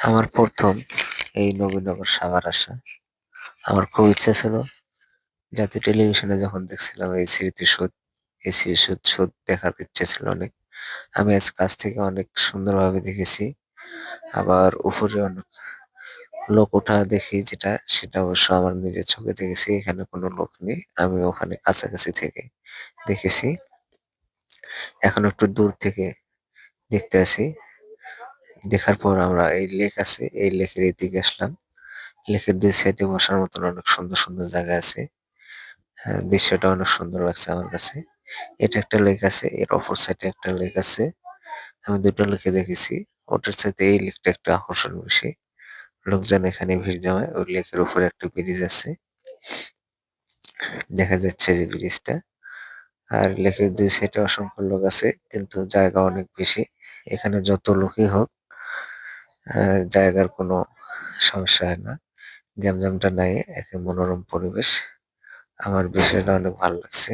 আমার প্রথম এই নবীনগর সাভার আসা। আমার খুব ইচ্ছা ছিল জাতীয় টেলিভিশনে যখন দেখছিলাম এই স্মৃতিসৌধ, এই স্মৃতিসৌধ দেখার ইচ্ছা ছিল অনেক। আমি আজ কাছ থেকে অনেক সুন্দরভাবে দেখেছি। আবার উপরে অনেক লোক ওঠা দেখি যেটা, সেটা অবশ্য আমার নিজের চোখে দেখেছি। এখানে কোনো লোক নেই। আমি ওখানে কাছাকাছি থেকে দেখেছি। এখন একটু দূর থেকে দেখতে আসি। দেখার পর আমরা এই লেক আছে, এই লেকের এদিকে আসলাম। লেকের ২ সাইডে বসার মতন অনেক সুন্দর, সুন্দর জায়গা আছে। হ্যাঁ, দৃশ্যটা অনেক সুন্দর লাগছে আমার কাছে। এটা একটা লেক আছে, এর অপর সাইডে একটা লেক আছে। আমি ২ টা লেকে দেখেছি। ওটার চাইতে এই লেকটা একটু আকর্ষণ বেশি। লোকজন এখানে ভিড় জমায়। ওই লেকের উপরে একটা ব্রিজ আছে। দেখা যাচ্ছে যে ব্রিজটা। আর লেকের ২ সাইডে অসংখ্য লোক আছে, কিন্তু জায়গা অনেক বেশি। এখানে যত লোকই হোক, জায়গার কোনো সমস্যা হয় না। গ্যাঞ্জামটা নাই, একে মনোরম পরিবেশ। আমার বিষয়টা অনেক ভালো লাগছে।